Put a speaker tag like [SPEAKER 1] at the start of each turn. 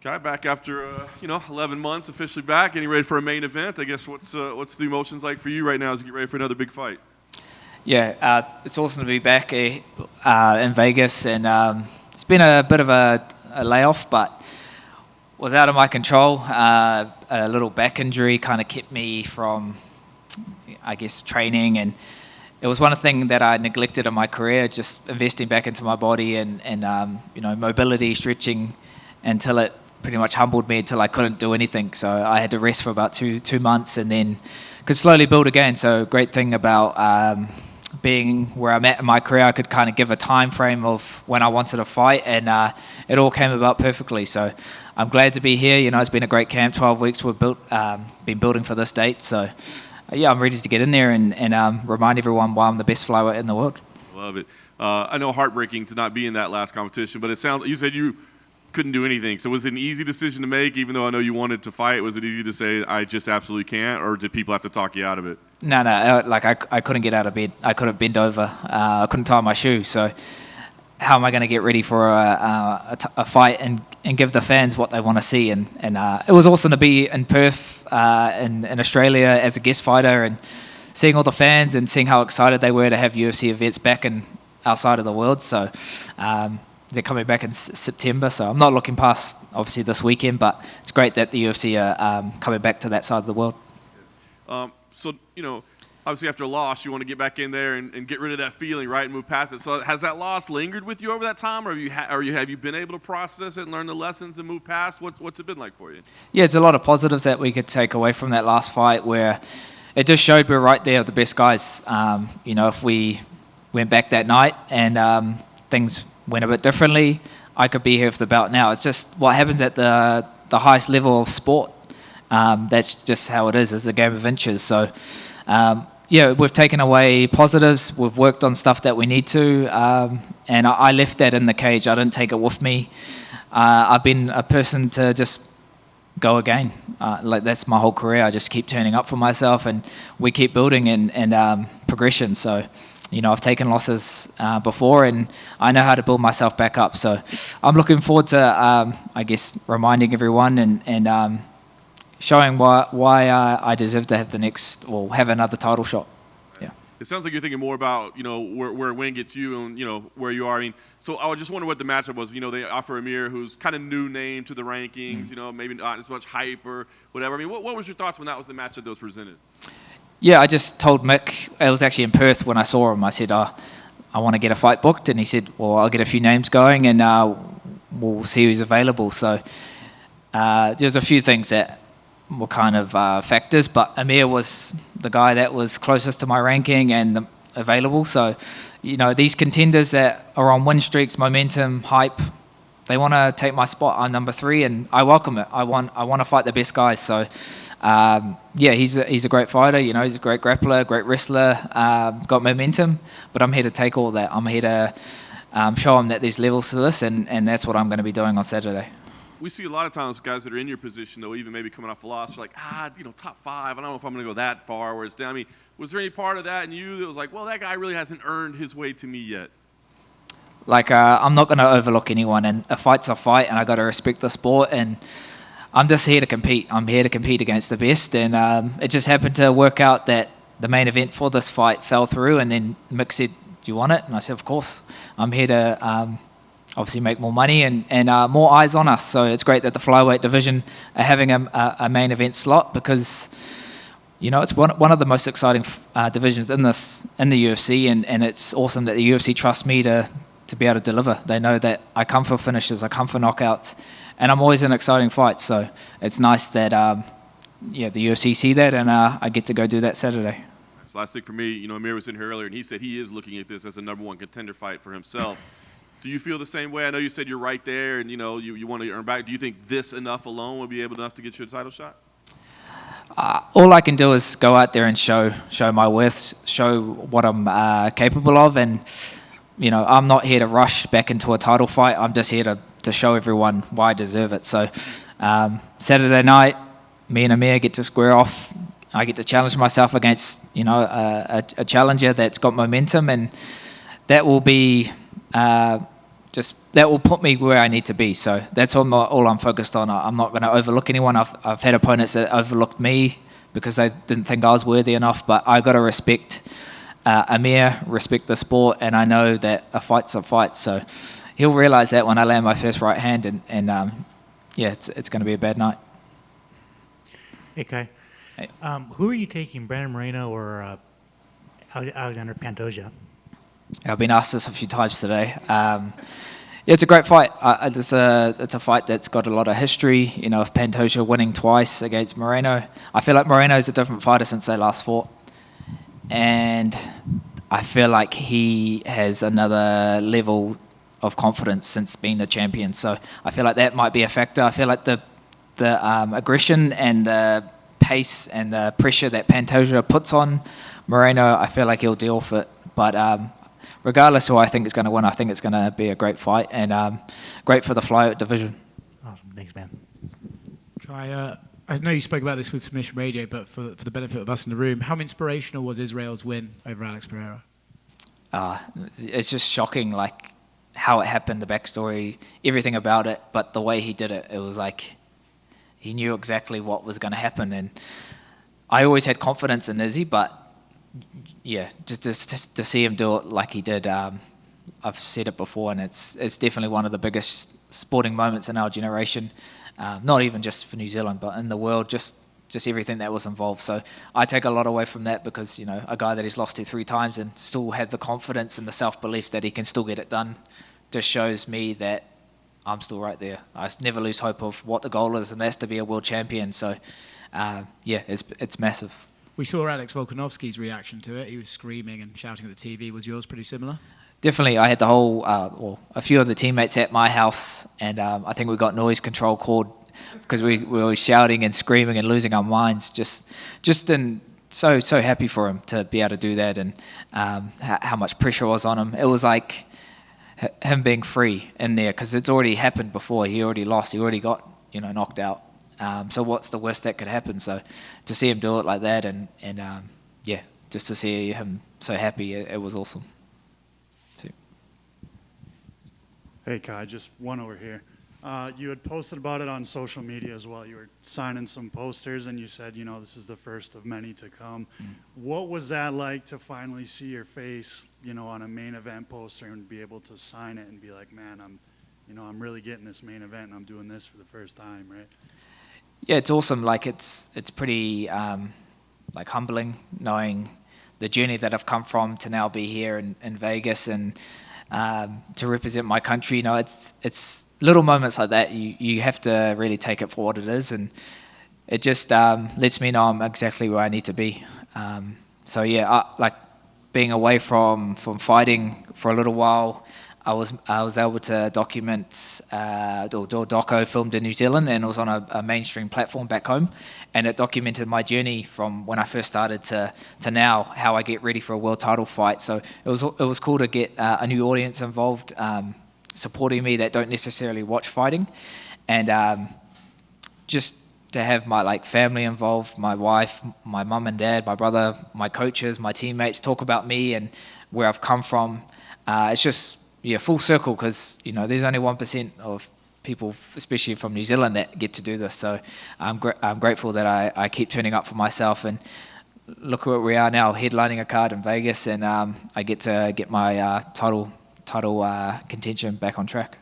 [SPEAKER 1] Guy back after 11 months, officially back, getting ready for a main event. I guess what's the emotions like for you right now as you get ready for another big fight?
[SPEAKER 2] Yeah, it's awesome to be back in Vegas, and it's been a bit of a layoff, but was out of my control. A little back injury kind of kept me from, I guess, training, and it was one thing that I neglected in my career, just investing back into my body and mobility, stretching, until it pretty much humbled me until I couldn't do anything. So I had to rest for about two months and then could slowly build again. So great thing about being where I'm at in my career, I could kind of give a time frame of when I wanted to fight, and it all came about perfectly. So I'm glad to be here. It's been a great camp, 12 weeks we've been building for this date. So yeah, I'm ready to get in there and remind everyone why I'm the best flyweight in the world.
[SPEAKER 1] Love it. I know heartbreaking to not be in that last competition, but it sounds, you said you couldn't do anything. So was it an easy decision to make, even though I know you wanted to fight? Was it easy to say, I just absolutely can't, or did people have to talk you out of it?
[SPEAKER 2] No, I couldn't get out of bed. I couldn't bend over. I couldn't tie my shoe. So how am I going to get ready for a fight and give the fans what they want to see? And it was awesome to be in Perth, in Australia as a guest fighter, and seeing all the fans and seeing how excited they were to have UFC events back in our side of the world. So they're coming back in September, so I'm not looking past, obviously, this weekend, but it's great that the UFC are coming back to that side of the world.
[SPEAKER 1] So, obviously after a loss, you want to get back in there and get rid of that feeling, right, and move past it. So has that loss lingered with you over that time, or have you been able to process it and learn the lessons and move past? What's it been like for you?
[SPEAKER 2] Yeah, it's a lot of positives that we could take away from that last fight, where it just showed we're right there with the best guys. If we went back that night and things went a bit differently, I could be here for the bout now. It's just what happens at the highest level of sport. That's just how it is. It's a game of inches. So, we've taken away positives. We've worked on stuff that we need to, and I left that in the cage. I didn't take it with me. I've been a person to just go again. That's my whole career. I just keep turning up for myself, and we keep building and progression. So, I've taken losses before, and I know how to build myself back up. So I'm looking forward to, reminding everyone and showing why I deserve to have another title shot. Yeah.
[SPEAKER 1] It sounds like you're thinking more about, where a win gets you and, where you are. I mean, so I just wonder what the matchup was. They offer Amir, who's kind of new name to the rankings, maybe not as much hype or whatever. I mean, what was your thoughts when that was the matchup that was presented?
[SPEAKER 2] Yeah, I just told Mick, it was actually in Perth when I saw him, I said, I want to get a fight booked. And he said, well, I'll get a few names going and we'll see who's available. So there's a few things that were kind of factors, but Amir was the guy that was closest to my ranking and available. So, these contenders that are on win streaks, momentum, hype, they want to take my spot. I'm number 3, and I welcome it. I want to fight the best guys. So, he's a great fighter. He's a great grappler, great wrestler, got momentum. But I'm here to take all that. I'm here to show him that there's levels to this, and that's what I'm going to be doing on Saturday.
[SPEAKER 1] We see a lot of times guys that are in your position, though, even maybe coming off a loss, like, top 5. I don't know if I'm going to go that far where it's down. I mean, was there any part of that in you that was like, well, that guy really hasn't earned his way to me yet?
[SPEAKER 2] I'm not going to overlook anyone, and a fight's a fight, and I got to respect the sport, and I'm just here to compete. I'm here to compete against the best, and it just happened to work out that the main event for this fight fell through, and then Mick said, do you want it? And I said, of course. I'm here to obviously make more money and more eyes on us. So it's great that the flyweight division are having a main event slot, because it's one of the most exciting divisions in the UFC, and it's awesome that the UFC trusts me to be able to deliver. They know that I come for finishes, I come for knockouts, and I'm always in exciting fights. So it's nice that the UFC see that, and I get to go do that Saturday.
[SPEAKER 1] That's the last thing for me. Amir was in here earlier, and he said he is looking at this as a number 1 contender fight for himself. Do you feel the same way? I know you said you're right there, and you want to earn back. Do you think this enough alone would be enough to get you a title shot?
[SPEAKER 2] All I can do is go out there and show my worth, show what I'm capable of, and I'm not here to rush back into a title fight. I'm just here to show everyone why I deserve it. So Saturday night, me and Amir get to square off. I get to challenge myself against a challenger that's got momentum, and that will be just that will put me where I need to be. So that's all I'm focused on. I'm not going to overlook anyone. I've had opponents that overlooked me because they didn't think I was worthy enough, but I got to respect Amir, respect the sport, and I know that a fight's a fight. So he'll realize that when I land my first right hand, and it's going to be a bad night.
[SPEAKER 3] Hey, Kai.
[SPEAKER 2] Hey.
[SPEAKER 3] Who are you taking, Brandon Moreno or Alexander Pantosia?
[SPEAKER 2] I've been asked this a few times today. It's a great fight. It's a fight that's got a lot of history. You know, of Pantosia winning twice against Moreno. I feel like Moreno's a different fighter since they last fought, and I feel like he has another level of confidence since being the champion. So I feel like that might be a factor. I feel like the aggression and the pace and the pressure that Pantosia puts on Moreno, I feel like he'll deal with it. But regardless who I think is going to win, I think it's going to be a great fight and great for the flyweight division.
[SPEAKER 3] Awesome. Thanks, man.
[SPEAKER 4] Kai, I know you spoke about this with Submission Radio, but for the benefit of us in the room, how inspirational was Israel's win over Alex Pereira?
[SPEAKER 2] It's just shocking, like how it happened, the backstory, everything about it. But the way he did it, it was like he knew exactly what was going to happen. And I always had confidence in Izzy, but yeah, just to see him do it like he did, I've said it before, and it's definitely one of the biggest sporting moments in our generation. Not even just for New Zealand, but in the world, just everything that was involved. So I take a lot away from that because, you know, a guy that he's lost to 3 times and still has the confidence and the self-belief that he can still get it done just shows me that I'm still right there. I never lose hope of what the goal is, and that's to be a world champion. So, it's massive.
[SPEAKER 4] We saw Alex Volkanovski's reaction to it. He was screaming and shouting at the TV. Was yours pretty similar?
[SPEAKER 2] Definitely. I had the whole, a few of the teammates at my house, and I think we got noise control called because we were shouting and screaming and losing our minds. Just in so happy for him to be able to do that, and how much pressure was on him. It was like him being free in there because it's already happened before. He already lost. He already got knocked out. So what's the worst that could happen? So to see him do it like that, and just to see him so happy, it was awesome.
[SPEAKER 5] Hey Kai, just one over here. You had posted about it on social media as well. You were signing some posters and you said, this is the first of many to come. What was that like to finally see your face, on a main event poster and be able to sign it and be like, man, I'm really getting this main event and I'm doing this for the first time, right?
[SPEAKER 2] Yeah, it's awesome. Like it's pretty humbling knowing the journey that I've come from to now be here in Vegas and to represent my country. It's little moments like that. You have to really take it for what it is, and it just lets me know I'm exactly where I need to be. Like being away from fighting for a little while, I was able to document do a doco filmed in New Zealand, and it was on a mainstream platform back home, and it documented my journey from when I first started to now, how I get ready for a world title fight. So it was cool to get a new audience involved, supporting me that don't necessarily watch fighting, and just to have my family involved, my wife, my mum and dad, my brother, my coaches, my teammates talk about me and where I've come from. It's just full circle because there's only 1% of people, especially from New Zealand, that get to do this. So I'm grateful that I keep turning up for myself, and look where we are now, headlining a card in Vegas, and I get to get my title contention back on track.